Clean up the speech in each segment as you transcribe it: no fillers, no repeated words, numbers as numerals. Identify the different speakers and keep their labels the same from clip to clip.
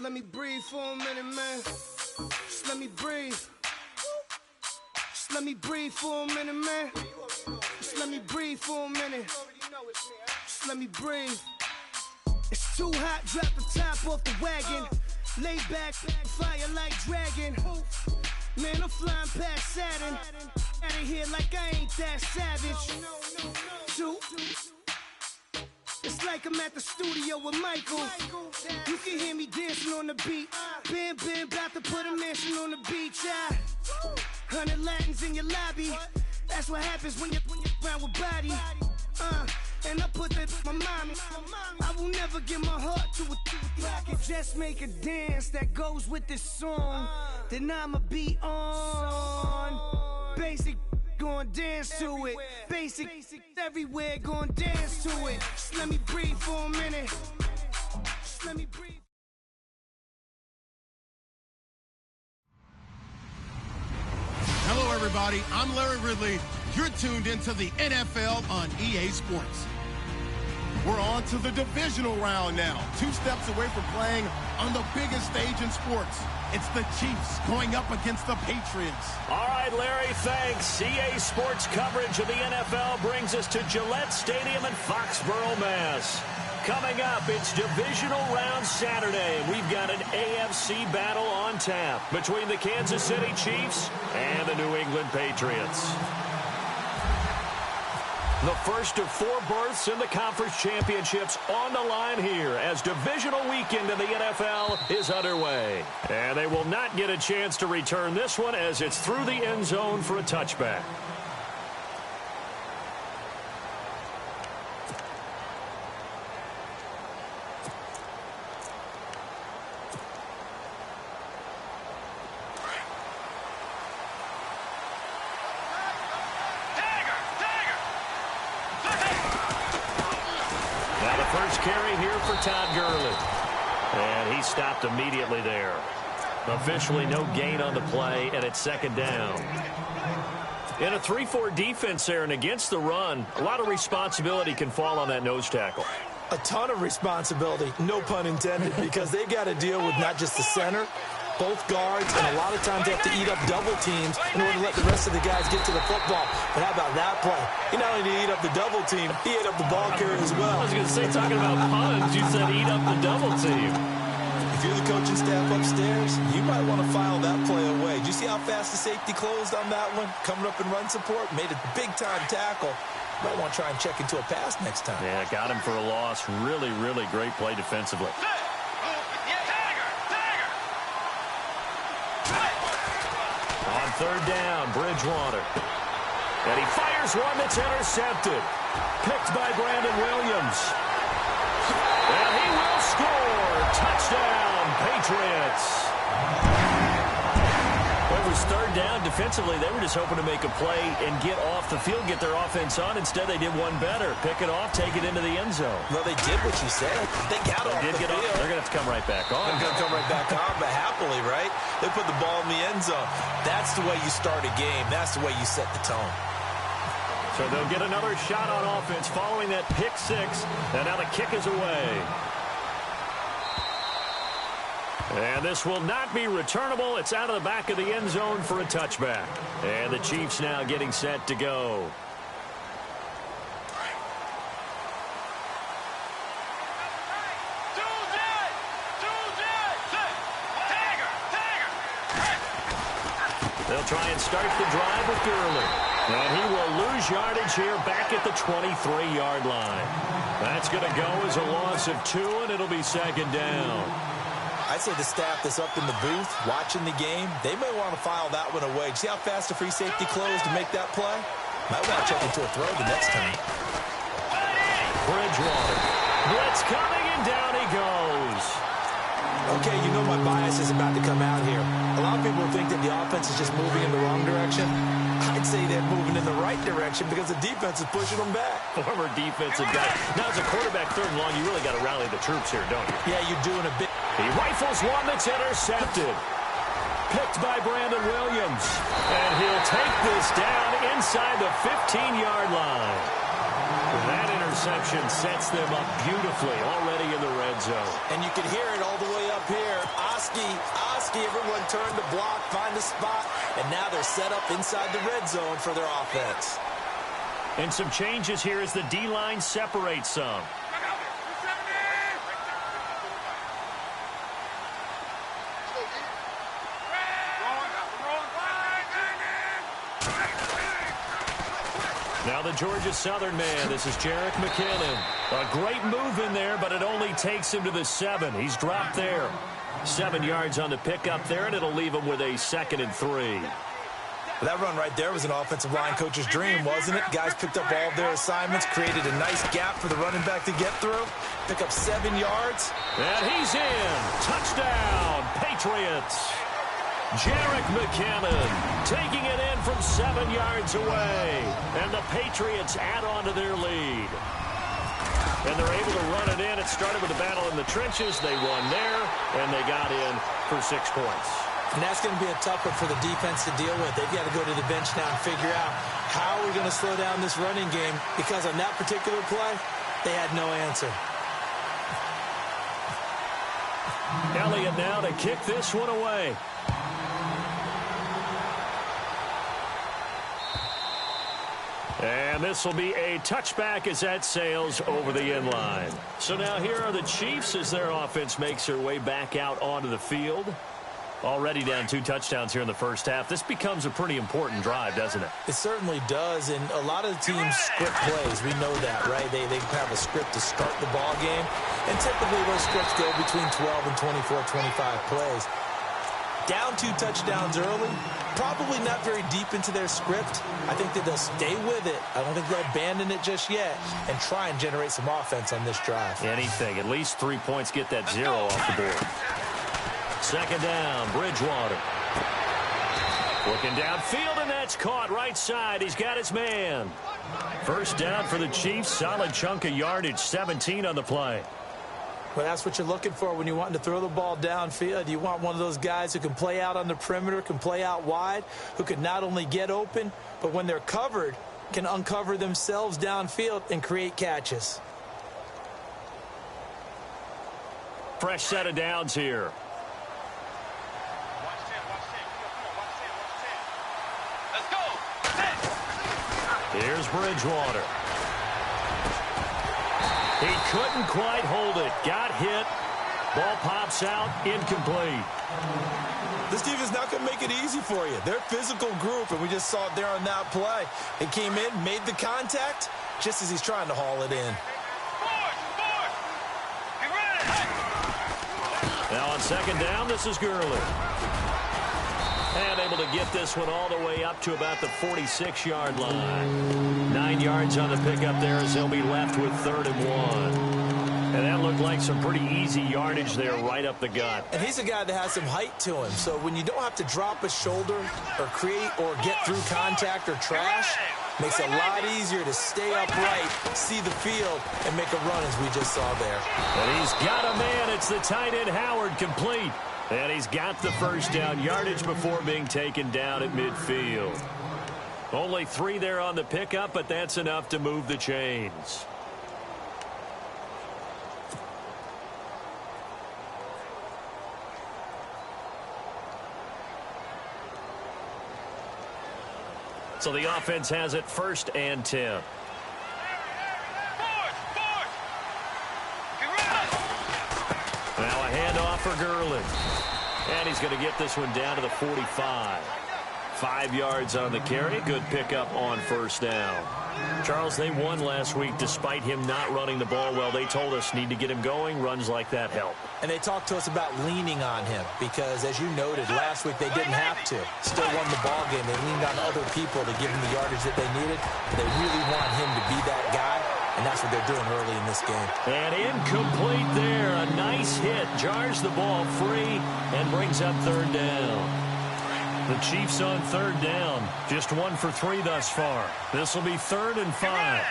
Speaker 1: Just let me breathe for a minute, man. Just let me breathe. Just let me breathe for a minute, man. Just let me breathe for a minute. Just let me breathe. It's too hot, drop the top off the wagon. Lay back, fire like dragon. Man, I'm flying past Saturn. Out of here like I ain't that savage. Two. It's like I'm at the studio with Michael. You can hear me dancing on the beat. Bam, bam, about to put a mansion on the beach. 100 Latins in your lobby. That's what happens when you're around with body. And I put that in my mommy. I will never give my heart to a I can just make a dance that goes with this song. Then I'ma be on. Basic, gon' dance to it. Basic, everywhere, gon' dance to it. Just let me breathe for a minute. Just let me breathe.
Speaker 2: Hello, everybody. I'm Larry Ridley. You're tuned into the NFL on EA Sports. We're on to the divisional round now. 2 steps away from playing on the biggest stage in sports. It's the Chiefs going up against the Patriots.
Speaker 3: All right, Larry, thanks. EA Sports coverage of the NFL brings us to Gillette Stadium in Foxborough, Mass. Coming up, it's divisional round Saturday. We've got an AFC battle on tap between the Kansas City Chiefs and the New England Patriots. The first of 4 berths in the conference championships on the line here as divisional weekend in the NFL is underway. And they will not get a chance to return this one as it's through the end zone for a touchback. Carry here for Todd Gurley. And he stopped immediately there. Officially no gain on the play, and it's second down. In a 3-4 defense there and against the run, a lot of responsibility can fall on that nose tackle.
Speaker 4: A ton of responsibility, no pun intended, because they got to deal with not just the center, both guards, and a lot of times they have to eat up double teams in order to let the rest of the guys get to the football. But how about that play? He not only did he eat up the double team, he ate up the ball carrier as well.
Speaker 3: I was going to say, talking about puns, you said eat up the double team.
Speaker 4: If you're the coaching staff upstairs, you might want to file that play away. Did you see how fast the safety closed on that one? Coming up in run support, made a big-time tackle. Might want to try and check into a pass next time.
Speaker 3: Yeah, got him for a loss. Really, really great play defensively. On third down, Bridgewater. And he fires one that's intercepted. Picked by Brandon Williams. And he will score. Touchdown, Patriots. Well, it was third down. Defensively, they were just hoping to make a play and get off the field, get their offense on. Instead, they did one better. Pick it off, take it into the end zone.
Speaker 4: Well, they did what you said. They got off the field.
Speaker 3: They're going to have to come right back on.
Speaker 4: They're going to come right back on, but happily, right? They put the ball in the end zone. That's the way you start a game. That's the way you set the tone.
Speaker 3: So they'll get another shot on offense following that pick 6. And now the kick is away. And this will not be returnable. It's out of the back of the end zone for a touchback. And the Chiefs now getting set to go. They'll try and start the drive with Gurley. And he will lose yardage here back at the 23-yard line. That's going to go as a loss of 2, and it'll be second down.
Speaker 4: I'd say the staff that's up in the booth watching the game, they may want to file that one away. See how fast the free safety closed to make that play? Might want to check into a throw the next time.
Speaker 3: Bridgewater. Blitz coming, and down he goes.
Speaker 4: Okay, you know my bias is about to come out here. A lot of people think that the offense is just moving in the wrong direction. I'd say they're moving in the right direction because the defense is pushing them back.
Speaker 3: Former defensive guy. Now, as a quarterback, third and long, you really got to rally the troops here, don't you?
Speaker 4: Yeah, you're doing a bit.
Speaker 3: He rifles one that's intercepted. Picked by Brandon Williams. And he'll take this down inside the 15-yard line. That interception sets them up beautifully already in the red zone.
Speaker 4: And you can hear it all the way up here. Everyone turned to block, find a spot, and now they're set up inside the red zone for their offense.
Speaker 3: And some changes here as the D-line separates some. Now the Georgia Southern man, this is Jerick McKinnon. A great move in there, but it only takes him to the 7. He's dropped there. 7 yards on the pickup there, and it'll leave him with a 2nd and 3.
Speaker 4: Well, that run right there was an offensive line coach's dream, wasn't it? Guys picked up all of their assignments, created a nice gap for the running back to get through, pick up 7 yards.
Speaker 3: And he's in. Touchdown, Patriots. Jerick McKinnon taking it in from 7 yards away. And the Patriots add on to their lead. And they're able to run it in. It started with a battle in the trenches. They won there, and they got in for 6 points.
Speaker 4: And that's going to be a tough one for the defense to deal with. They've got to go to the bench now and figure out how we're going to slow down this running game, because on that particular play, they had no answer.
Speaker 3: Elliott now to kick this one away. And this will be a touchback as that sails over the end line. So now here are the Chiefs as their offense makes their way back out onto the field. Already down 2 touchdowns here in the first half. This becomes a pretty important drive, doesn't it?
Speaker 4: It certainly does, and a lot of the teams script plays. We know that, right? They have a script to start the ball game, and typically those scripts go between 12 and 24, 25 plays. Down 2 touchdowns early, probably not very deep into their script. I think that they'll stay with it. I don't think they'll abandon it just yet and try and generate some offense on this drive.
Speaker 3: Anything. At least 3 points, get that 0 off the board. 2nd down, Bridgewater. Looking downfield, and that's caught right side. He's got his man. 1st down for the Chiefs. Solid chunk of yardage, 17 on the play.
Speaker 4: Well, that's what you're looking for when you want to throw the ball downfield. You want one of those guys who can play out on the perimeter, can play out wide, who can not only get open, but when they're covered, can uncover themselves downfield and create catches.
Speaker 3: Fresh set of downs here. Here's Bridgewater. He couldn't quite hold it. Got hit. Ball pops out. Incomplete.
Speaker 4: This team is not going to make it easy for you. They're a physical group, and we just saw it there on that play. He came in, made the contact, just as he's trying to haul it in.
Speaker 3: Now on 2nd down, this is Gurley. And able to get this one all the way up to about the 46-yard line. 9 yards on the pickup there as they'll be left with 3rd and 1. And that looked like some pretty easy yardage there right up the gut.
Speaker 4: And he's a guy that has some height to him. So when you don't have to drop a shoulder or create or get through contact or trash, makes it a lot easier to stay upright, see the field, and make a run as we just saw there.
Speaker 3: And he's got a man. It's the tight end Howard, complete. And he's got the 1st down yardage before being taken down at midfield. Only 3 there on the pickup, but that's enough to move the chains. So the offense has it 1st and 10. Now a handoff for Gurley. And he's going to get this one down to the 45. 5 yards on the carry. Good pickup on 1st down. Charles, they won last week despite him not running the ball well. They told us need to get him going. Runs like that help.
Speaker 4: And they talked to us about leaning on him because, as you noted, last week they didn't have to. Still won the ball game. They leaned on other people to give him the yardage that they needed. They really want him to be that guy, and that's what they're doing early in this game.
Speaker 3: And incomplete there. A nice hit. Jars the ball free and brings up 3rd down. The Chiefs on 3rd down. Just 1 for 3 thus far. This will be 3rd and 5.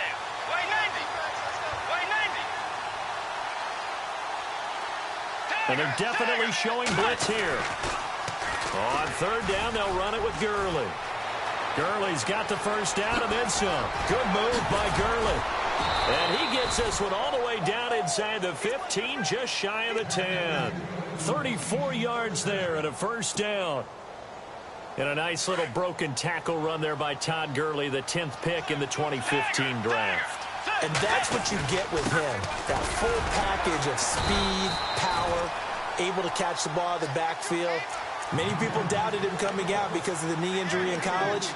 Speaker 3: And they're definitely showing blitz here. On 3rd down, they'll run it with Gurley. Gurley's got the 1st down and then some. Good move by Gurley. And he gets this one all the way down inside the 15, just shy of the 10. 34 yards there and a first down. And a nice little broken tackle run there by Todd Gurley, the 10th pick in the 2015 draft.
Speaker 4: And that's what you get with him, that full package of speed, power, able to catch the ball in the backfield. Many people doubted him coming out because of the knee injury in college.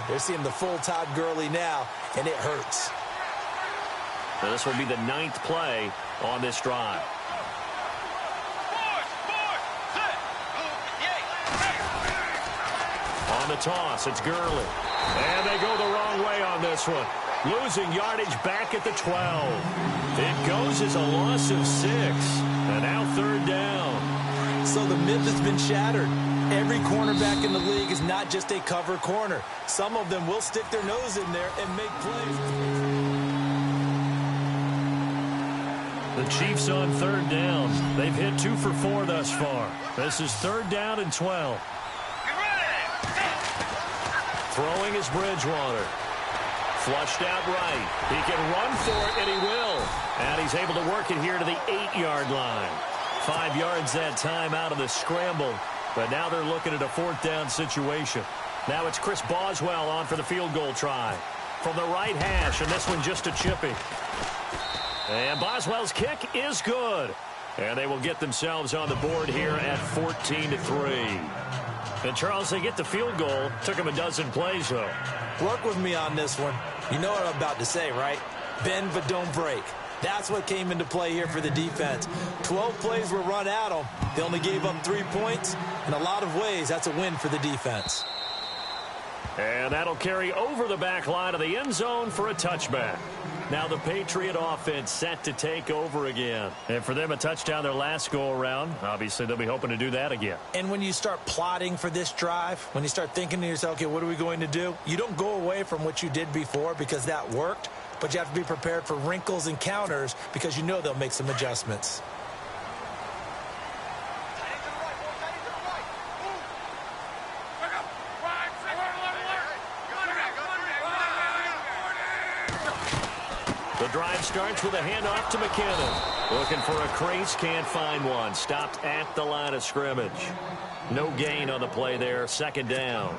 Speaker 4: They're seeing the full Todd Gurley now, and it hurts.
Speaker 3: So this will be the 9th play on this drive. On the toss, it's Gurley. And they go the wrong way on this one. Losing yardage back at the 12. It goes as a loss of 6. And now 3rd down.
Speaker 4: So the myth has been shattered. Every cornerback in the league is not just a cover corner. Some of them will stick their nose in there and make plays.
Speaker 3: The Chiefs on 3rd down. They've hit 2 for 4 thus far. This is 3rd down and 12. Throwing is Bridgewater. Flushed out right. He can run for it, and he will. And he's able to work it here to the 8-yard line. 5 yards that time out of the scramble. But now they're looking at a 4th down situation. Now it's Chris Boswell on for the field goal try. From the right hash, and this one just a chippy. And Boswell's kick is good. And they will get themselves on the board here at 14-3. And, Charles, they get the field goal. Took them a dozen plays, though.
Speaker 4: Work with me on this one. You know what I'm about to say, right? Bend but don't break. That's what came into play here for the defense. 12 plays were run at them. They only gave up 3 points. In a lot of ways, that's a win for the defense.
Speaker 3: And that'll carry over the back line of the end zone for a touchback. Now the Patriot offense set to take over again. And for them, a touchdown their last go-around. Obviously, they'll be hoping to do that again.
Speaker 4: And when you start plotting for this drive, when you start thinking to yourself, okay, what are we going to do? You don't go away from what you did before because that worked, but you have to be prepared for wrinkles and counters because you know they'll make some adjustments.
Speaker 3: The drive starts with a handoff to McKinnon. Looking for a crease, can't find one. Stopped at the line of scrimmage. No gain on the play there, 2nd down.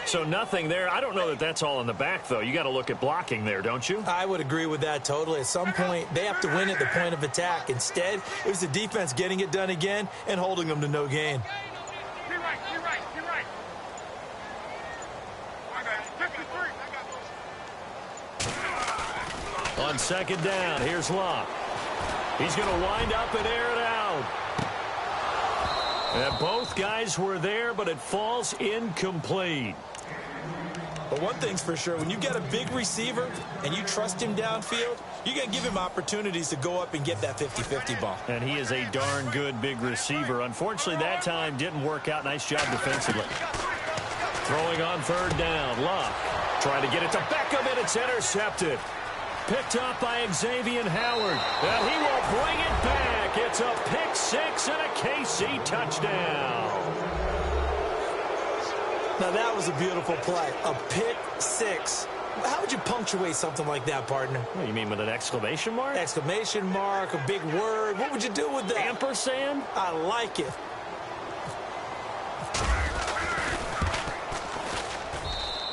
Speaker 3: So nothing there. I don't know that that's all in the back, though. You got to look at blocking there, don't you?
Speaker 4: I would agree with that totally. At some point, they have to win at the point of attack. Instead, it was the defense getting it done again and holding them to no gain.
Speaker 5: You're right.
Speaker 3: On 2nd down, here's Locke. He's going to wind up and air it out. And both guys were there, but it falls incomplete.
Speaker 4: But one thing's for sure, when you get a big receiver and you trust him downfield, you're going to give him opportunities to go up and get that 50-50 ball.
Speaker 3: And he is a darn good big receiver. Unfortunately, that time didn't work out. Nice job defensively. Throwing on 3rd down, Locke trying to get it to Beckham, and it's intercepted. Picked up by Xavier Howard. And he will bring it back. It's a pick 6 and a Kese touchdown.
Speaker 4: Now, that was a beautiful play. A pick 6. How would you punctuate something like that, partner?
Speaker 3: What, you mean with an exclamation mark?
Speaker 4: Exclamation mark, a big word. What would you do with that?
Speaker 3: Ampersand?
Speaker 4: I like it.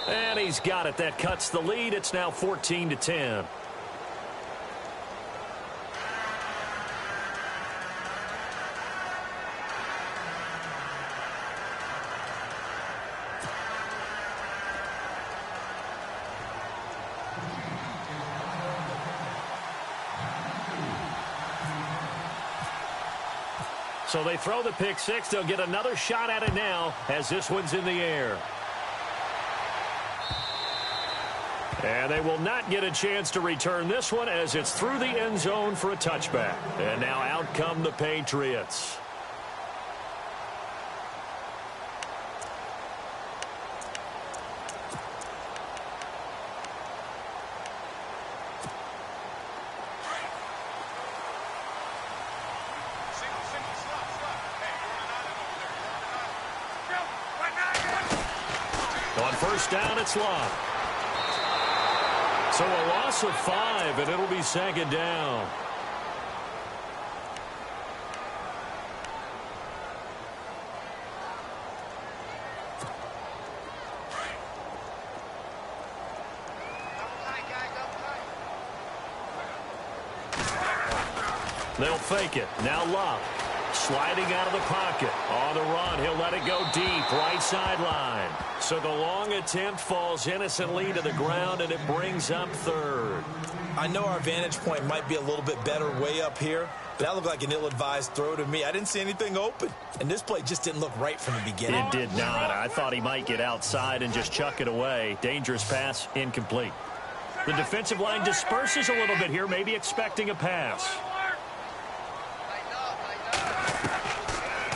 Speaker 3: And he's got it. That cuts the lead. It's now 14-10. So they throw the pick 6. They'll get another shot at it now as this one's in the air. And they will not get a chance to return this one as it's through the end zone for a touchback. And now out come the Patriots. On 1st down, it's Locke. So a loss of 5, and it'll be second down. They'll fake it. Now Love. Sliding out of the pocket. On the run, he'll let it go deep. Right sideline. So the long attempt falls innocently to the ground, and it brings up third.
Speaker 4: I know our vantage point might be a little bit better way up here, but that looked like an ill-advised throw to me. I didn't see anything open, and this play just didn't look right from the beginning.
Speaker 3: It did not. I thought he might get outside and just chuck it away. Dangerous pass, incomplete. The defensive line disperses a little bit here, maybe expecting a pass.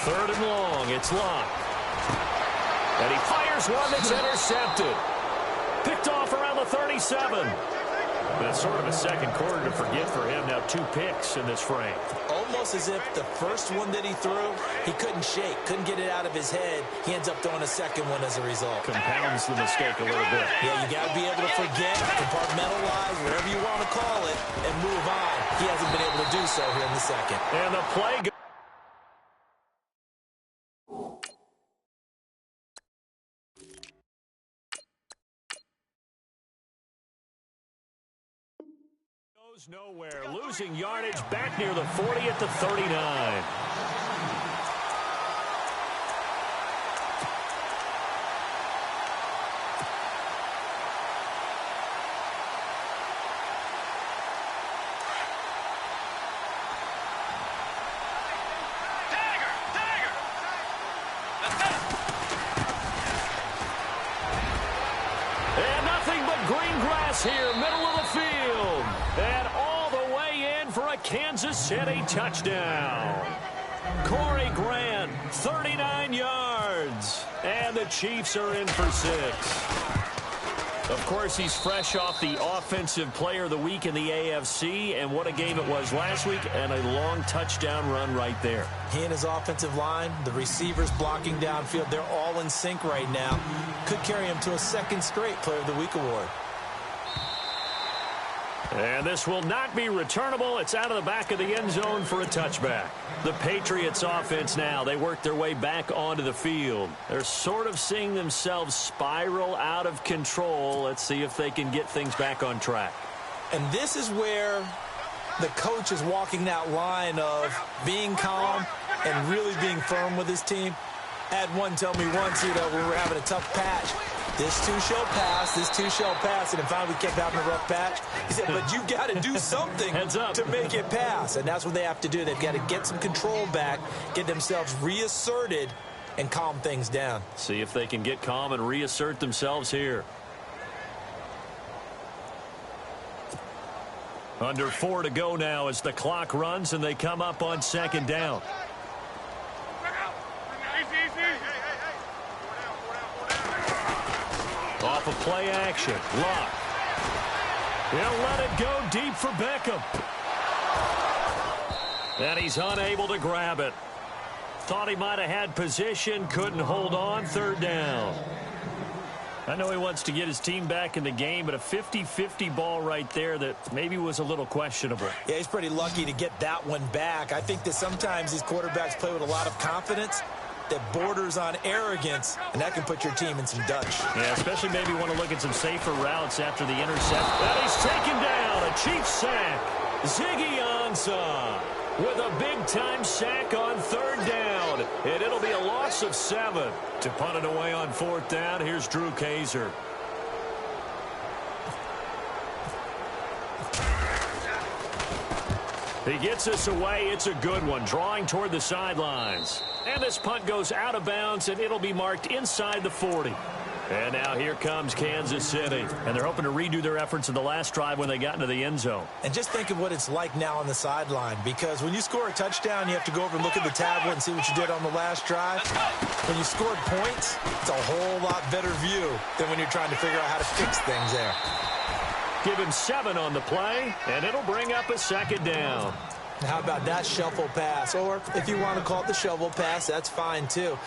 Speaker 3: Third and long, it's Locke. And he fires one that's intercepted. Picked off around the 37. That's sort of a second quarter to forget for him. Now 2 picks in this frame.
Speaker 4: Almost as if the first one that he threw, he couldn't shake, couldn't get it out of his head. He ends up throwing a second one as a result.
Speaker 3: Compounds the mistake a little bit.
Speaker 4: Yeah, you got to be able to forget, compartmentalize, whatever you want to call it, and move on. He hasn't been able to do so here in the second.
Speaker 3: And the play goes. Nowhere, losing yardage back near the 40 at the 39. And nothing but green grass here, middle of the field. And all the way in for a Kansas City touchdown. Corey Grant, 39 yards. And the Chiefs are in for 6. Of course, he's fresh off the Offensive Player of the Week in the AFC. And what a game it was last week, and a long touchdown run right there.
Speaker 4: He and his offensive line, the receivers blocking downfield, they're all in sync right now. Could carry him to a second straight Player of the Week award.
Speaker 3: And this will not be returnable. It's out of the back of the end zone for a touchback. The Patriots offense now, they work their way back onto the field. They're sort of seeing themselves spiral out of control. Let's see if they can get things back on track.
Speaker 4: And this is where the coach is walking that line of being calm and really being firm with his team. I had one tell me once, we were having a tough patch. This too shall pass, this too shall pass. And finally we kept having a rough patch. He said, but you've got to do something to make it pass. And that's what they have to do. They've got to get some control back, get themselves reasserted, and calm things down.
Speaker 3: See if they can get calm and reassert themselves here. Under 4 to go now as the clock runs and they come up on second down. Off of play action. Locke. He'll let it go deep for Beckham. And he's unable to grab it. Thought he might have had position, couldn't hold on. Third down. I know he wants to get his team back in the game, but a 50-50 ball right there that maybe was a little questionable.
Speaker 4: Yeah, he's pretty lucky to get that one back. I think that sometimes these quarterbacks play with a lot of confidence that borders on arrogance, and that can put your team in some Dutch.
Speaker 3: Yeah, especially maybe want to look at some safer routes after the intercept. And he's taken down. A Chiefs sack. Ziggy Ansah with a big-time sack on third down. And it'll be a loss of 7. To punt it away on fourth down, here's Drew Kese. He gets us away. It's a good one, drawing toward the sidelines. And this punt goes out of bounds, and it'll be marked inside the 40. And now here comes Kansas City. And they're hoping to redo their efforts in the last drive when they got into the end zone.
Speaker 4: And just think of what it's like now on the sideline, because when you score a touchdown, you have to go over and look at the tablet and see what you did on the last drive. When you scored points, it's a whole lot better view than when you're trying to figure out how to fix things there.
Speaker 3: Give him 7 on the play, and it'll bring up a second down.
Speaker 4: How about that shuffle pass? Or if you want to call it the shovel pass, that's fine too.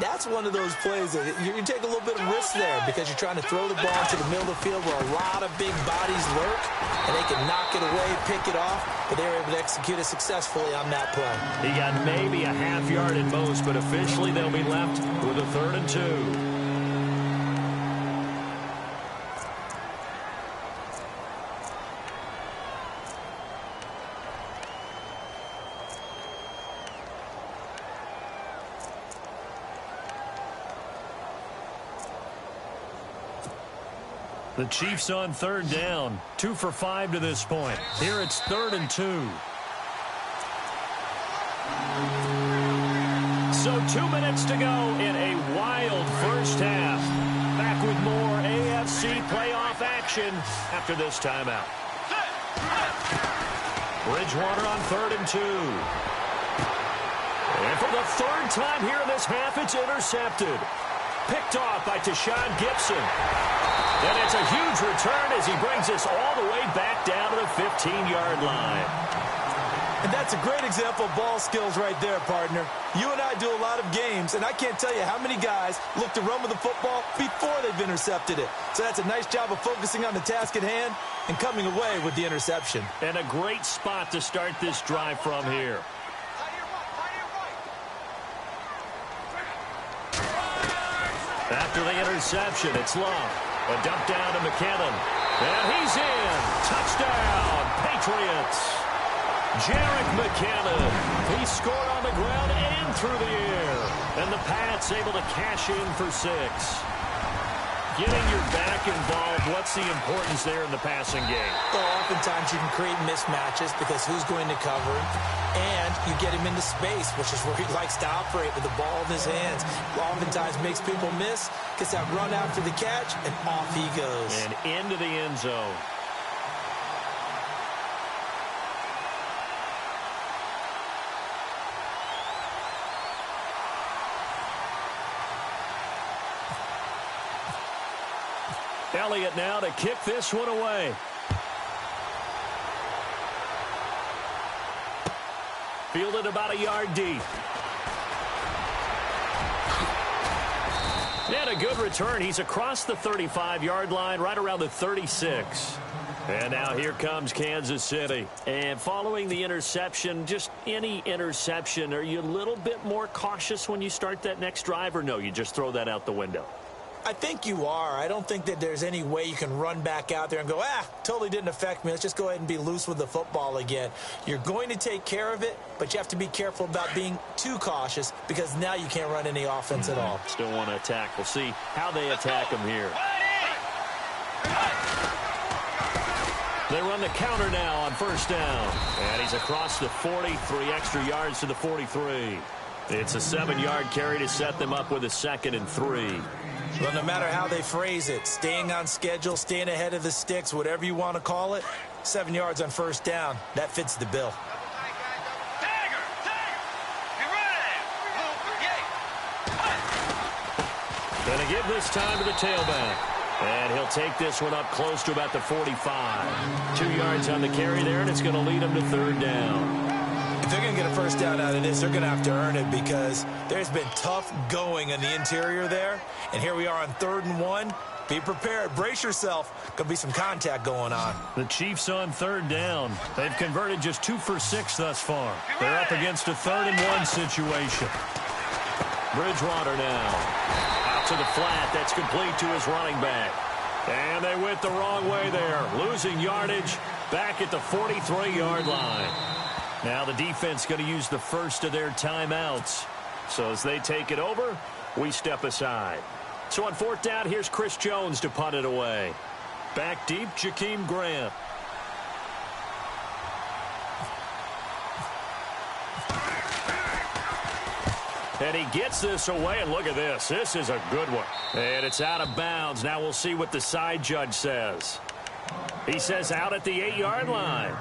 Speaker 4: that's one of those plays that you take a little bit of risk there because you're trying to throw the ball into the middle of the field where a lot of big bodies lurk, and they can knock it away, pick it off, but they were able to execute it successfully on that play.
Speaker 3: He got maybe a half yard at most, but officially they'll be left with a 3rd and 2. The Chiefs on 3rd down. 2 for 5 to this point. Here it's 3rd and 2. So 2 minutes to go in a wild first half. Back with more AFC playoff action after this timeout. Bridgewater on 3rd and 2. And for the 3rd time here in this half, it's intercepted. Picked off by Tashawn Gibson. And it's a huge return as he brings us all the way back down to the 15-yard line.
Speaker 4: And that's a great example of ball skills right there, partner. You and I do a lot of games, and I can't tell you how many guys look to run with the football before they've intercepted it. So that's a nice job of focusing on the task at hand and coming away with the interception.
Speaker 3: And a great spot to start this drive from here. After the interception, it's long. A dump down to McKinnon. And he's in. Touchdown, Patriots. Jerick McKinnon. He scored on the ground and through the air. And the Pats able to cash in for 6. Getting your back involved, what's the importance there in the passing game?
Speaker 4: Well, oftentimes you can create mismatches because who's going to cover him? And you get him into space, which is where he likes to operate with the ball in his hands. Oftentimes makes people miss, gets that run after the catch, and off he goes.
Speaker 3: And into the end zone. Elliott now to kick this one away. Fielded about a yard deep. And a good return. He's across the 35-yard line, right around the 36. And now here comes Kansas City. And following the interception, just any interception, are you a little bit more cautious when you start that next drive, or no, you just throw that out the window?
Speaker 4: I think you are. I don't think that there's any way you can run back out there and go, totally didn't affect me. Let's just go ahead and be loose with the football again. You're going to take care of it, but you have to be careful about being too cautious because now you can't run any offense at all.
Speaker 3: Still want to attack. We'll see how they attack him here. They run the counter now on 1st down. And he's across the 40, 3 extra yards to the 43. It's a 7-yard carry to set them up with a 2nd and 3.
Speaker 4: Well, no matter how they phrase it, staying on schedule, staying ahead of the sticks, whatever you want to call it, 7 yards on 1st down, that fits the bill.
Speaker 3: Gonna give this time to the tailback. And he'll take this one up close to about the 45. 2 yards on the carry there, and it's going to lead him to 3rd down.
Speaker 4: If they're going to get a 1st down out of this, they're going to have to earn it because there's been tough going in the interior there. And here we are on 3rd and 1. Be prepared. Brace yourself. Going to be some contact going on.
Speaker 3: The Chiefs on 3rd down. They've converted just 2 for 6 thus far. They're up against a 3rd and 1 situation. Bridgewater now. Out to the flat. That's complete to his running back. And they went the wrong way there. Losing yardage back at the 43-yard line. Now the defense going to use the first of their timeouts. So as they take it over, we step aside. So on 4th down, here's Chris Jones to punt it away. Back deep, Jakeem Grant. And he gets this away, and look at this. This is a good one. And it's out of bounds. Now we'll see what the side judge says. He says out at the 8-yard line.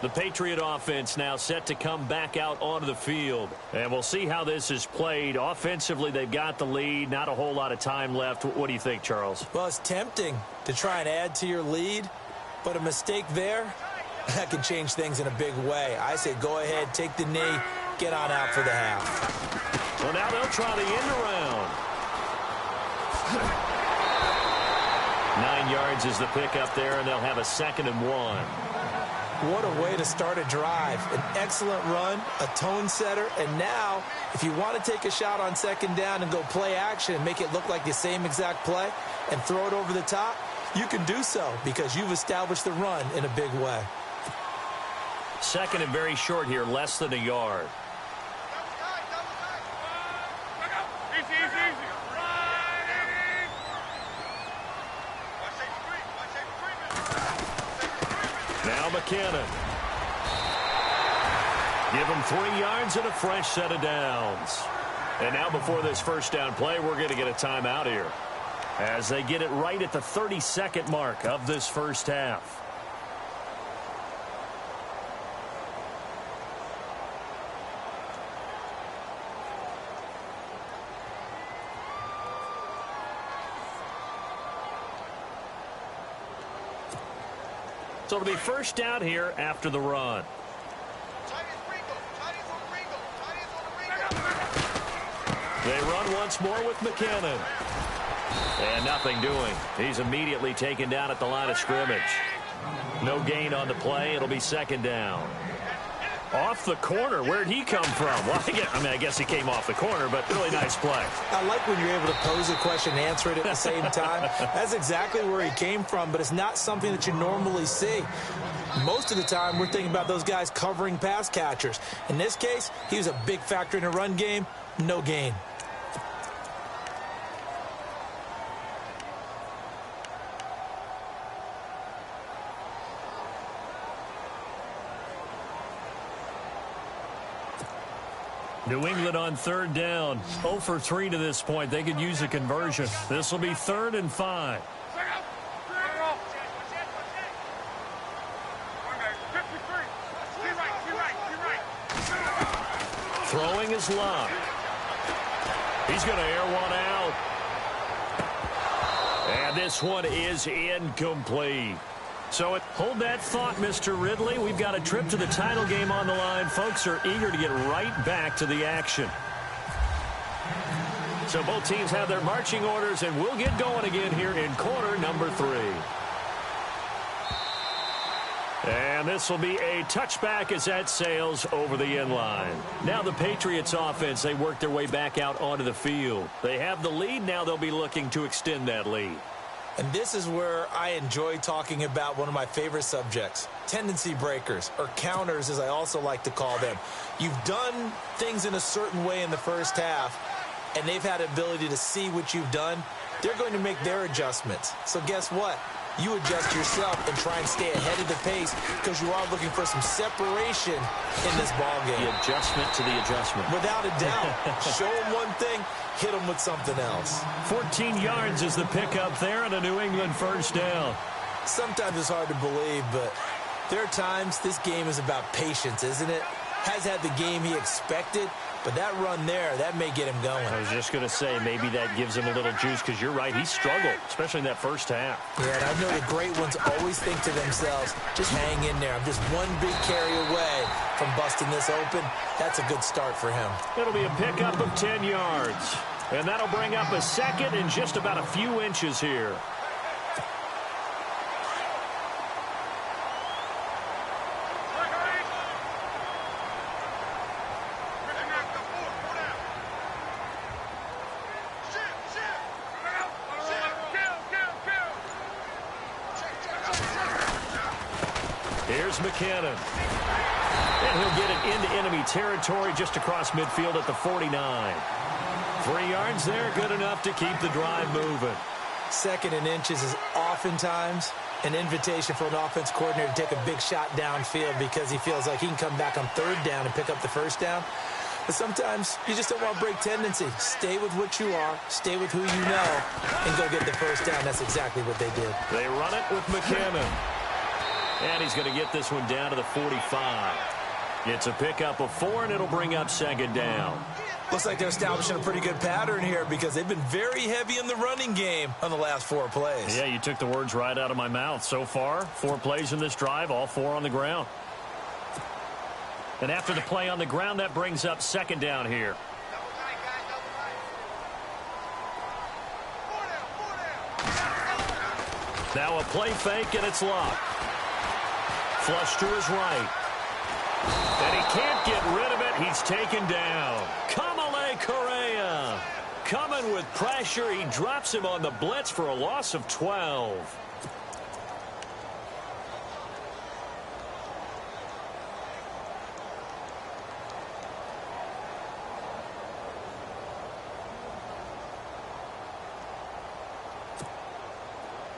Speaker 3: The Patriot offense now set to come back out onto the field. And we'll see how this is played. Offensively, they've got the lead. Not a whole lot of time left. What do you think, Charles?
Speaker 4: Well, it's tempting to try and add to your lead. But a mistake there, that can change things in a big way. I say go ahead, take the knee, get on out for the half.
Speaker 3: Well, now they'll try the end around. 9 yards is the pickup there, and they'll have a 2nd and 1.
Speaker 4: What a way to start a drive. An excellent run, a tone setter, and now if you want to take a shot on 2nd down and go play action and make it look like the same exact play and throw it over the top, you can do so because you've established the run in a big way.
Speaker 3: 2nd and very short here, less than a yard. Now McKinnon. Give him 3 yards and a fresh set of downs. And now before this first down play, we're going to get a timeout here as they get it right at the 32nd mark of this first half. So it'll be first down here after the run. They run once more with McKinnon. And nothing doing. He's immediately taken down at the line of scrimmage. No gain on the play. It'll be 2nd down. Off the corner. Where'd he come from? Well, I guess he came off the corner, but really nice play.
Speaker 4: I like when you're able to pose a question and answer it at the same time. That's exactly where he came from, but it's not something that you normally see. Most of the time, we're thinking about those guys covering pass catchers. In this case, he was a big factor in a run game. No gain.
Speaker 3: New England on 3rd down. 0 for 3 to this point. They could use a conversion. This will be 3rd and 5. Throwing is Love. He's going to air one out. And this one is incomplete. So hold that thought, Mr. Ridley. We've got a trip to the title game on the line. Folks are eager to get right back to the action. So both teams have their marching orders, and we'll get going again here in quarter number 3. And this will be a touchback as that sails over the end line. Now the Patriots offense, they work their way back out onto the field. They have the lead. Now they'll be looking to extend that lead.
Speaker 4: And this is where I enjoy talking about one of my favorite subjects, tendency breakers, or counters as I also like to call them. You've done things in a certain way in the first half, and they've had the ability to see what you've done. They're going to make their adjustments. So guess what? You adjust yourself and try and stay ahead of the pace because you are looking for some separation in this ballgame.
Speaker 3: The adjustment to the adjustment.
Speaker 4: Without a doubt. Show them one thing, hit them with something else.
Speaker 3: 14 yards is the pickup there and a New England first down.
Speaker 4: Sometimes it's hard to believe, but there are times this game is about patience, isn't it? Has had the game he expected, but that run there, that may get him going.
Speaker 3: I was just going to say, maybe that gives him a little juice because you're right, he struggled, especially in that first half.
Speaker 4: Yeah, and I know the great ones always think to themselves, just hang in there. I'm just one big carry away from busting this open. That's a good start for him.
Speaker 3: It'll be a pickup of 10 yards. And that'll bring up a 2nd and just about a few inches here. Here's McKinnon. And he'll get it into enemy territory just across midfield at the 49. 3 yards there, good enough to keep the drive moving.
Speaker 4: 2nd and inches is oftentimes an invitation for an offense coordinator to take a big shot downfield because he feels like he can come back on 3rd down and pick up the first down. But sometimes you just don't want to break tendency. Stay with what you are, stay with who you know, and go get the first down. That's exactly what they did.
Speaker 3: They run it with McKinnon. And he's going to get this one down to the 45. It's a pickup of 4, and it'll bring up 2nd down.
Speaker 4: Looks like they're establishing a pretty good pattern here because they've been very heavy in the running game on the last 4 plays.
Speaker 3: Yeah, you took the words right out of my mouth. So far, 4 plays in this drive, all 4 on the ground. And after the play on the ground, that brings up 2nd down here. Now a play fake, and it's locked. Flush to his right. And he can't get rid of it. He's taken down. Kamale Correa coming with pressure. He drops him on the blitz for a loss of 12.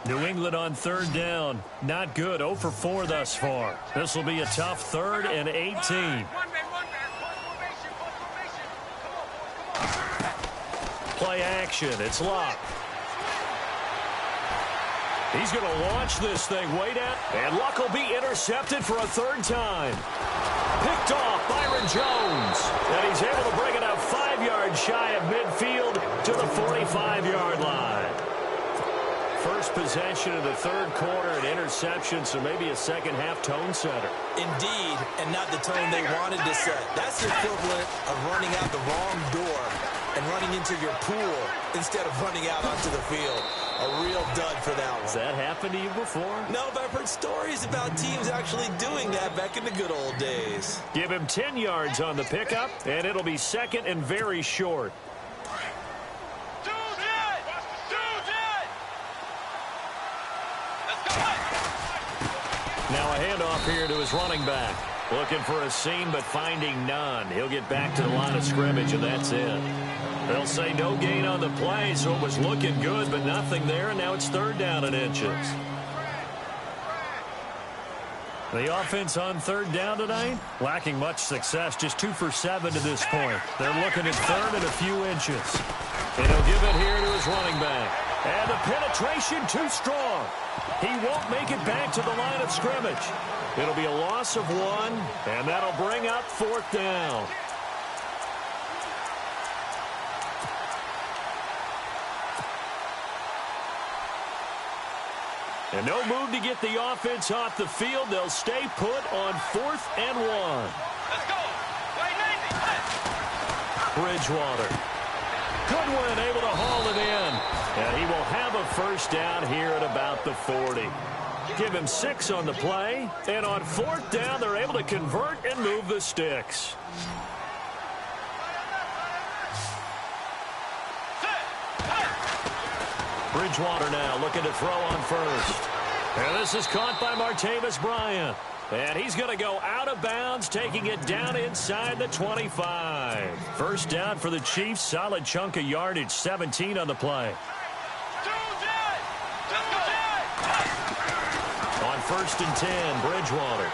Speaker 3: New England on third down. Not good. 0 for 4 thus far. This will be a tough 3rd and 18. Play action. It's locked. He's going to launch this thing way down. And Luck will be intercepted for a 3rd time. Picked off Byron Jones. And he's able to bring it up 5 yards shy of midfield to the 45-yard line. First possession of the 3rd quarter, an interception, so maybe a second-half tone setter.
Speaker 4: Indeed, and not the tone they wanted to set. That's the equivalent of running out the wrong door and running into your pool instead of running out onto the field. A real dud for that one.
Speaker 3: Has that happened to you before?
Speaker 4: No, but I've heard stories about teams actually doing that back in the good old days.
Speaker 3: Give him 10 yards on the pickup, and it'll be 2nd and very short. Now a handoff here to his running back. Looking for a seam, but finding none. He'll get back to the line of scrimmage, and that's it. They'll say no gain on the play, so it was looking good, but nothing there, and now it's 3rd down and inches. The offense on 3rd down tonight, lacking much success, just 2 for 7 to this point. They're looking at 3rd and a few inches. And he'll give it here to his running back. And the penetration too strong. He won't make it back to the line of scrimmage. It'll be a loss of 1, and that'll bring up 4th down. And no move to get the offense off the field. They'll stay put on 4th and 1.
Speaker 5: Let's go.
Speaker 3: Bridgewater. Goodwin able to haul it in. And he will have a 1st down here at about the 40. Give him 6 on the play. And on 4th down, they're able to convert and move the sticks. Bridgewater now looking to throw on 1st. And this is caught by Martavis Bryant. And he's going to go out of bounds, taking it down inside the 25. 1st down for the Chiefs. Solid chunk of yardage, 17 on the play. On 1st and 10, Bridgewater.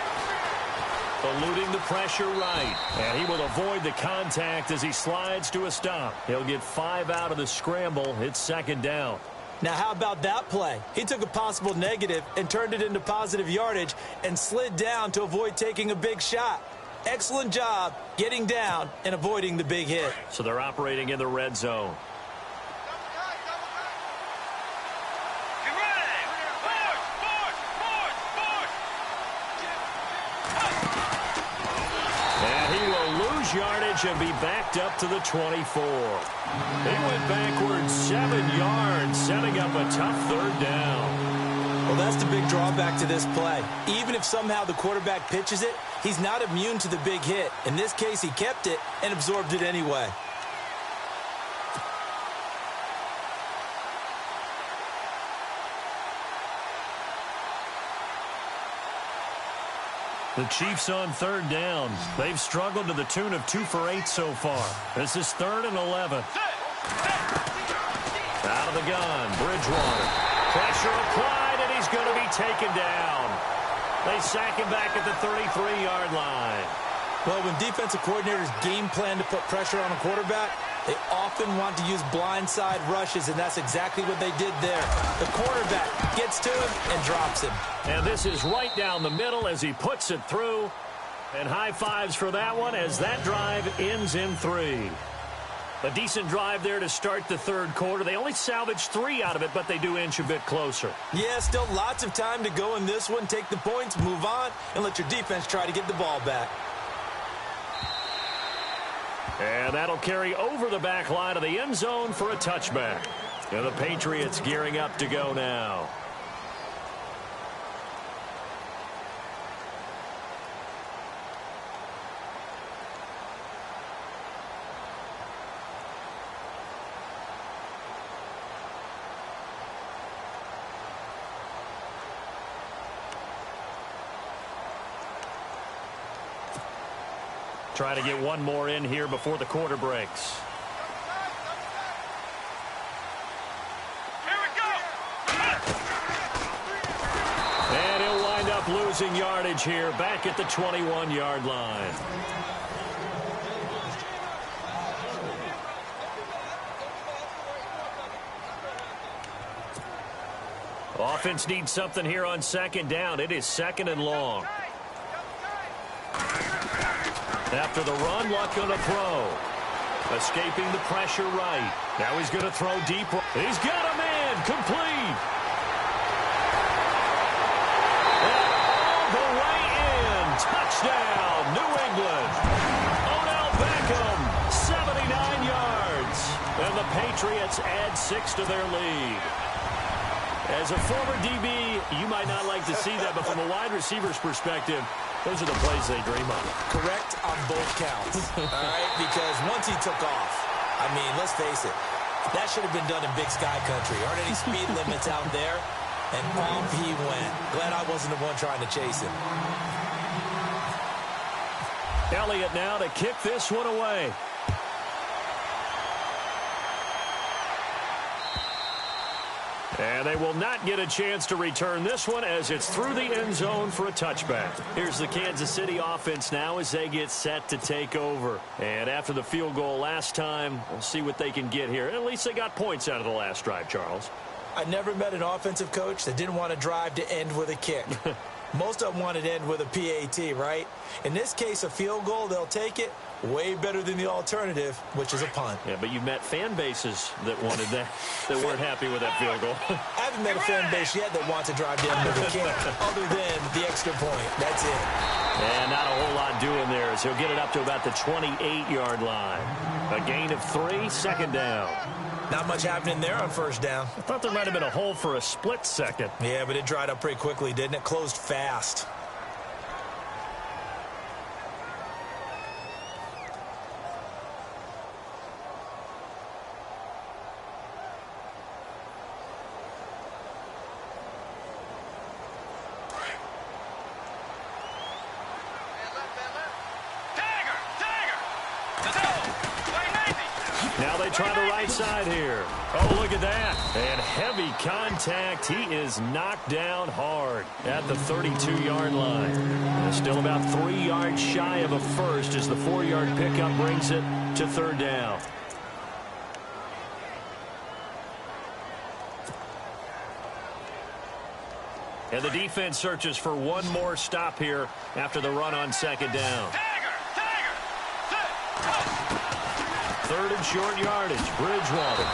Speaker 3: Eluding the pressure right. And he will avoid the contact as he slides to a stop. He'll get 5 out of the scramble. It's 2nd down.
Speaker 4: Now, how about that play? He took a possible negative and turned it into positive yardage and slid down to avoid taking a big shot. Excellent job getting down and avoiding the big hit.
Speaker 3: So they're operating in the red zone. And he will lose yardage and be backed up to the 24. He went backwards 7 yards, setting up a tough 3rd down.
Speaker 4: Well, that's the big drawback to this play. Even if somehow the quarterback pitches it, he's not immune to the big hit. In this case, he kept it and absorbed it anyway.
Speaker 3: The Chiefs on 3rd down. They've struggled to the tune of 2 for 8 so far. This is 3rd and 11. Out of the gun, Bridgewater. Pressure applied, and he's going to be taken down. They sack him back at the 33-yard line.
Speaker 4: Well, when defensive coordinators game plan to put pressure on a quarterback, they often want to use blindside rushes, and that's exactly what they did there. The quarterback gets to him and drops him.
Speaker 3: And this is right down the middle as he puts it through. And high fives for that one as that drive ends in 3. A decent drive there to start the 3rd quarter. They only salvaged 3 out of it, but they do inch a bit closer.
Speaker 4: Yeah, still lots of time to go in this one. Take the points, move on, and let your defense try to get the ball back.
Speaker 3: And that'll carry over the back line of the end zone for a touchback. And the Patriots gearing up to go now. try to get one more in here before the quarter breaks. And he'll wind up losing yardage here back at the 21-yard line. Offense needs something here on second down. It is second and long. After the run, Luck going to throw. Escaping the pressure right. Now he's going to throw deep. He's got a man. Complete. All the way in. Touchdown, New England. Odell Beckham, 79 yards. And the Patriots add 6 to their lead. As a former DB, you might not like to see that, but from a wide receiver's perspective, those are the plays they dream of.
Speaker 4: Correct on both counts, all right? Because once he took off, I mean, let's face it, that should have been done in Big Sky Country. Aren't any speed limits out there? And off he went. Glad I wasn't the one trying to chase him.
Speaker 3: Elliott now to kick this one away. And they will not get a chance to return this one as it's through the end zone for a touchback. Here's the Kansas City offense now as they get set to take over. And after the field goal last time, we'll see what they can get here. At least they got points out of the last drive, Charles.
Speaker 4: I never met an offensive coach that didn't want to drive to end with a kick. Most of them wanted to end with a PAT, right? In this case, a field goal, they'll take it. Way better than the alternative, which is a punt.
Speaker 3: Yeah, but you've met fan bases that wanted that, that weren't happy with that field goal.
Speaker 4: I haven't met a fan base yet that wants to drive down with a kick, other than the extra point. That's it.
Speaker 3: And not a whole lot doing there as he'll get it up to about the 28-yard line. A gain of 3, second down.
Speaker 4: Not much happening there on first down.
Speaker 3: I thought there might have been a hole for a split second.
Speaker 4: Yeah, but it dried up pretty quickly, didn't it? Closed fast.
Speaker 3: Now they try the right side here. Oh, look at that. And heavy contact. He is knocked down hard at the 32-yard line. And still about 3 yards shy of a first as the 4-yard pickup brings it to third down. And the defense searches for one more stop here after the run on second down. Third and short yardage. Bridgewater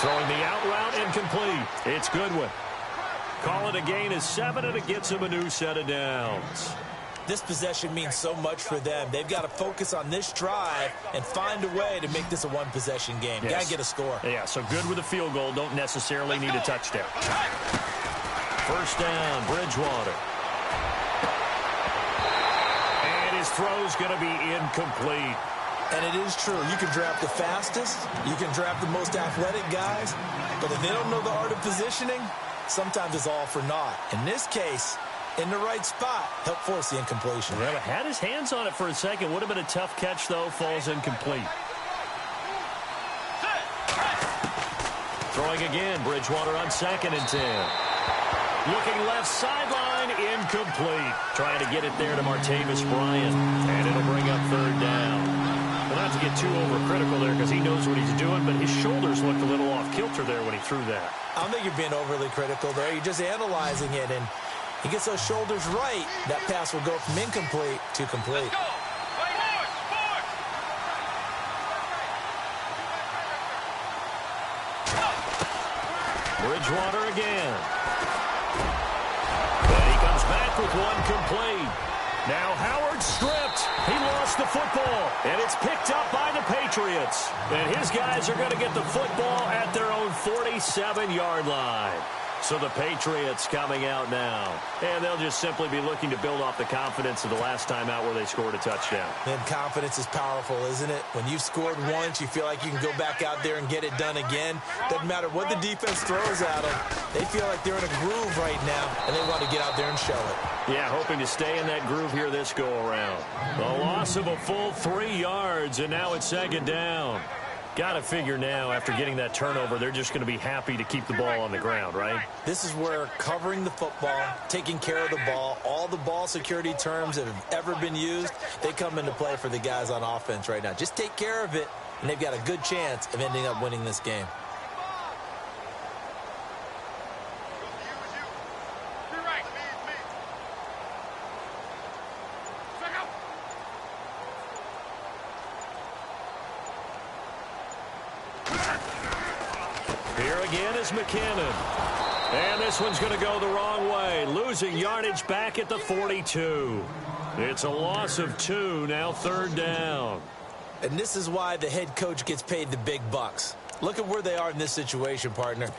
Speaker 3: throwing the out route incomplete. It's Goodwin. Call it a gain of 7, and it gets him a new set of downs.
Speaker 4: This possession means so much for them. They've got to focus on this drive and find a way to make this a one-possession game.
Speaker 3: Yes.
Speaker 4: Got to get a score.
Speaker 3: Yeah, so good with a field goal. Don't necessarily need a touchdown. First down, Bridgewater. And his throw's going to be incomplete.
Speaker 4: And it is true. You can draft the fastest. You can draft the most athletic guys. But if they don't know the art of positioning, sometimes it's all for naught. In this case, in the right spot, help force the incompletion.
Speaker 3: Well, had his hands on it for a second. Would have been a tough catch, though. Falls incomplete. Throwing again. Bridgewater on 2nd and 10. Looking left sideline, incomplete. Trying to get it there to Martavis Bryant. And it'll bring up third down. Well, not to get too overcritical there because he knows what he's doing, but his shoulders looked a little off kilter there when he threw that.
Speaker 4: I don't think you're being overly critical there. You're just analyzing it, and he gets those shoulders right. That pass will go from incomplete to complete.
Speaker 3: Bridgewater again. And he comes back with one complete. Now Howard stripped. He lost the football. And it's picked up by the Patriots. And his guys are going to get the football at their own 47-yard line. So the Patriots coming out now. And they'll just simply be looking to build off the confidence of the last time out where they scored a touchdown.
Speaker 4: And confidence is powerful, isn't it? When you've scored once, you feel like you can go back out there and get it done again. Doesn't matter what the defense throws at them. They feel like they're in a groove right now, and they want to get out there and show it.
Speaker 3: Yeah, hoping to stay in that groove here this go-around. A loss of a full 3 yards, and now it's second down. Got to figure now, after getting that turnover, they're just going to be happy to keep the ball on the ground, right?
Speaker 4: This is where covering the football, taking care of the ball, all the ball security terms that have ever been used, they come into play for the guys on offense right now. Just take care of it, and they've got a good chance of ending up winning this game.
Speaker 3: Here again is McKinnon. And this one's going to go the wrong way. Losing yardage back at the 42. It's a loss of 2, now third down.
Speaker 4: And this is why the head coach gets paid the big bucks. Look at where they are in this situation, partner.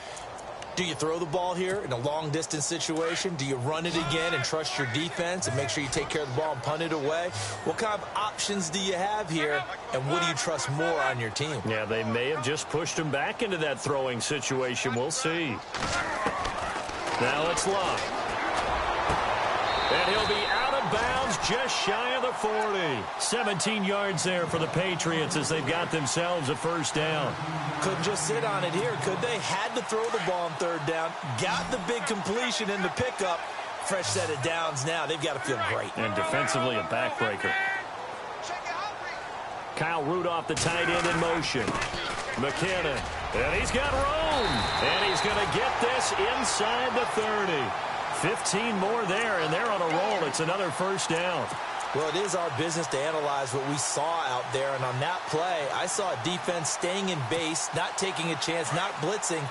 Speaker 4: Do you throw the ball here in a long-distance situation? Do you run it again and trust your defense and make sure you take care of the ball and punt it away? What kind of options do you have here, and what do you trust more on your team?
Speaker 3: Yeah, they may have just pushed him back into that throwing situation. We'll see. Now it's Luck. And he'll be out of bounds just shy of the 40. 17 yards there for the Patriots as they've got themselves a first down.
Speaker 4: Couldn't just sit on it here, could they? Had to throw the ball on third down. Got the big completion in the pickup. Fresh set of downs now. They've got to feel great.
Speaker 3: And defensively a backbreaker. Kyle Rudolph, the tight end, in motion. McKinnon. And he's got room. And he's going to get this inside the 30. 15 more there, and they're on a roll. It's another first down.
Speaker 4: Well, it is our business to analyze what we saw out there, and on that play, I saw a defense staying in base, not taking a chance, not blitzing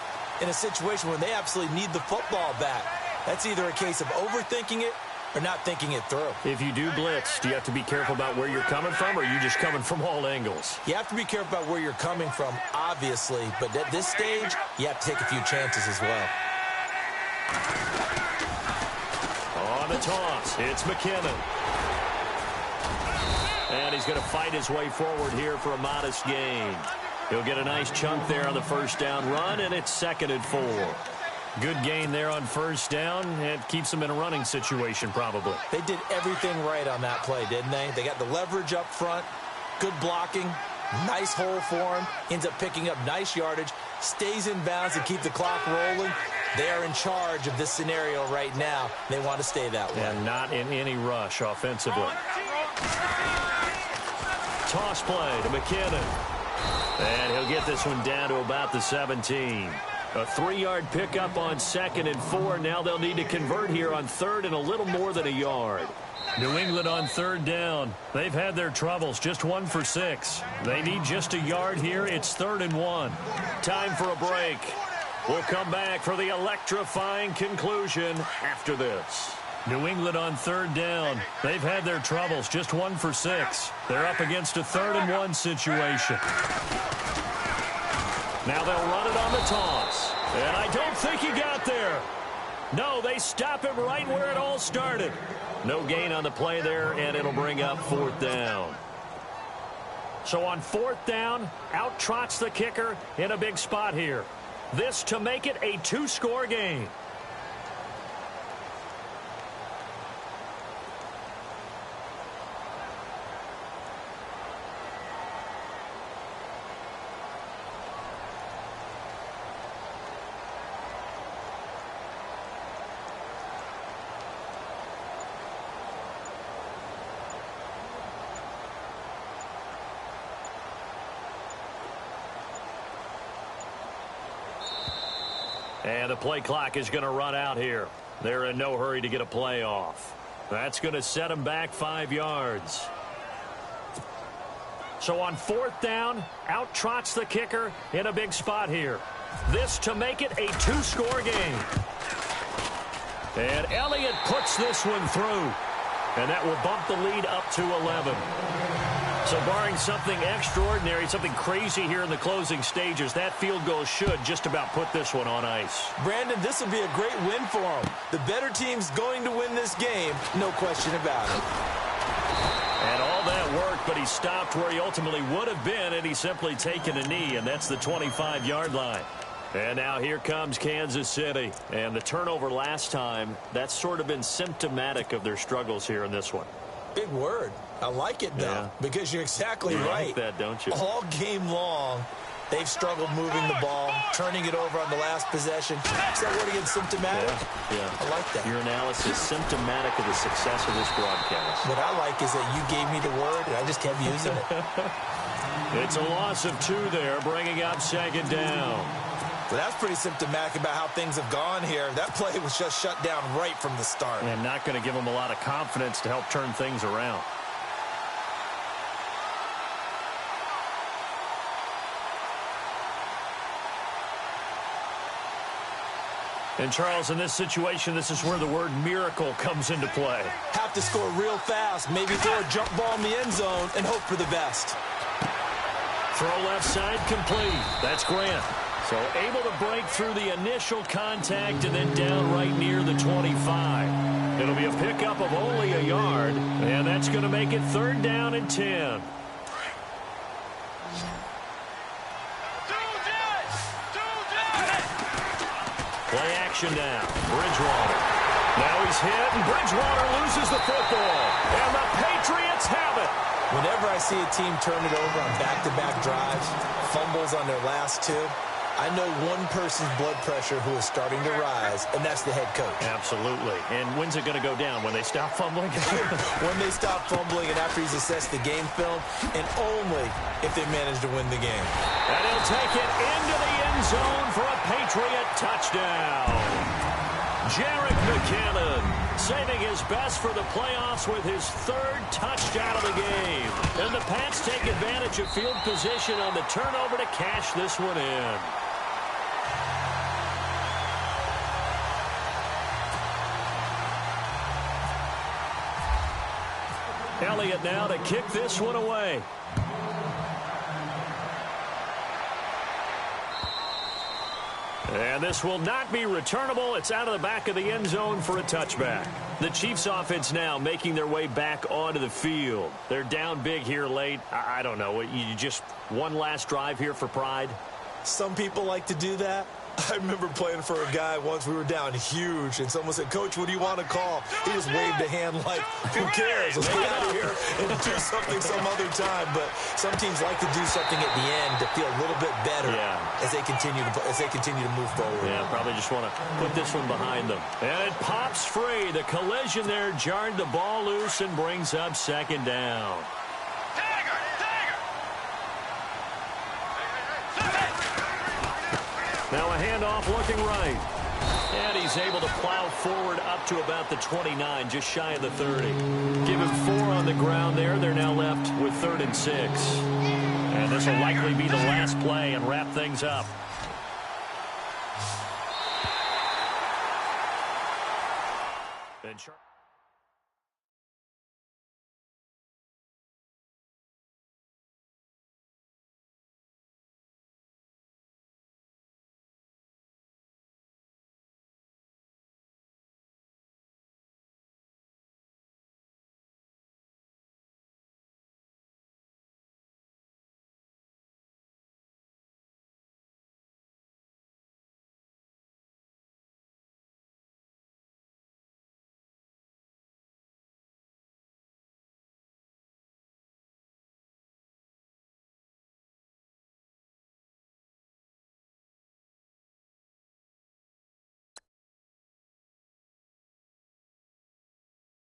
Speaker 4: in a situation where they absolutely need the football back. That's either a case of overthinking it or not thinking it through.
Speaker 3: If you do blitz, do you have to be careful about where you're coming from, or are you just coming from all angles?
Speaker 4: You have to be careful about where you're coming from, obviously, but at this stage, you have to take a few chances as well.
Speaker 3: On the toss, it's McKinnon. And he's going to fight his way forward here for a modest gain. He'll get a nice chunk there on the first down run, and it's 2nd and 4. Good gain there on first down. It keeps them in a running situation, probably.
Speaker 4: They did everything right on that play, didn't they? They got the leverage up front, good blocking, nice hole for him, ends up picking up nice yardage, stays in bounds to keep the clock rolling. They are in charge of this scenario right now. They want to stay that way.
Speaker 3: And not in any rush offensively. Toss play to McKinnon. And he'll get this one down to about the 17. A 3-yard pickup on 2nd and 4. Now they'll need to convert here on 3rd and a little more than a yard. New England on 3rd down. They've had their troubles, just 1 for 6. They need just a yard here. It's 3rd and 1. Time for a break. We'll come back for the electrifying conclusion after this. New England on 3rd down. They've had their troubles, just 1 for 6. They're up against a 3rd and 1 situation. Now they'll run it on the toss. And I don't think he got there. No, they stop him right where it all started. No gain on the play there, and it'll bring up 4th down. So on 4th down, out trots the kicker in a big spot here. This to make it a 2-score game. And the play clock is going to run out here. They're in no hurry to get a play off. That's going to set them back 5 yards. So on 4th down, out trots the kicker in a big spot here. This to make it a 2-score game. And Elliott puts this one through. And that will bump the lead up to 11. So barring something extraordinary, something crazy here in the closing stages, that field goal should just about put this one on ice.
Speaker 4: Brandon, this will be a great win for them. The better team's going to win this game, no question about it.
Speaker 3: And all that worked, but he stopped where he ultimately would have been, and he's simply taken a knee, and that's the 25-yard line. And now here comes Kansas City. And the turnover last time, that's sort of been symptomatic of their struggles here in this one.
Speaker 4: Big word. I like it, though, because you're exactly right.
Speaker 3: You like that, don't you?
Speaker 4: All game long, they've struggled moving the ball, turning it over on the last possession. Is that word again, symptomatic?
Speaker 3: Yeah.
Speaker 4: I like that.
Speaker 3: Your analysis symptomatic of the success of this broadcast.
Speaker 4: What I like is that you gave me the word, and I just kept using it.
Speaker 3: It's a loss of 2 there, bringing up second down.
Speaker 4: Well, that's pretty symptomatic about how things have gone here. That play was just shut down right from the start.
Speaker 3: And not going to give them a lot of confidence to help turn things around. And, Charles, in this situation, this is where the word miracle comes into play.
Speaker 4: Have to score real fast, maybe throw a jump ball in the end zone, and hope for the best.
Speaker 3: Throw left side complete. That's Grant. So able to break through the initial contact and then down right near the 25. It'll be a pickup of only a yard, and that's going to make it 3rd down and 10. Play action now. Bridgewater. Now he's hit, and Bridgewater loses the football. And the Patriots have it.
Speaker 4: Whenever I see a team turn it over on back-to-back drives, fumbles on their last 2, I know one person's blood pressure who is starting to rise, and that's the head coach.
Speaker 3: Absolutely. And when's it going to go down? When they stop fumbling?
Speaker 4: When they stop fumbling and after he's assessed the game film, and only if they manage to win the game.
Speaker 3: And he'll take it into the end zone for a Patriot touchdown. Jerick McKinnon saving his best for the playoffs with his 3rd touchdown of the game. And the Pats take advantage of field position on the turnover to cash this one in. Elliott now to kick this one away. And this will not be returnable. It's out of the back of the end zone for a touchback. The Chiefs offense now making their way back onto the field. They're down big here late. I don't know. You just one last drive here for pride?
Speaker 4: Some people like to do that. I remember playing for a guy once. We were down huge, and someone said, "Coach, what do you want to call?" He just waved a hand like, "Who cares? Let's get out of here and do something some other time." But some teams like to do something at the end to feel a little bit better as they continue to move forward.
Speaker 3: Yeah, probably just want to put this one behind them. And it pops free. The collision there jarred the ball loose and brings up second down. Now a handoff looking right. And he's able to plow forward up to about the 29, just shy of the 30. Give him 4 on the ground there. They're now left with 3rd and 6. And this will likely be the last play and wrap things up. And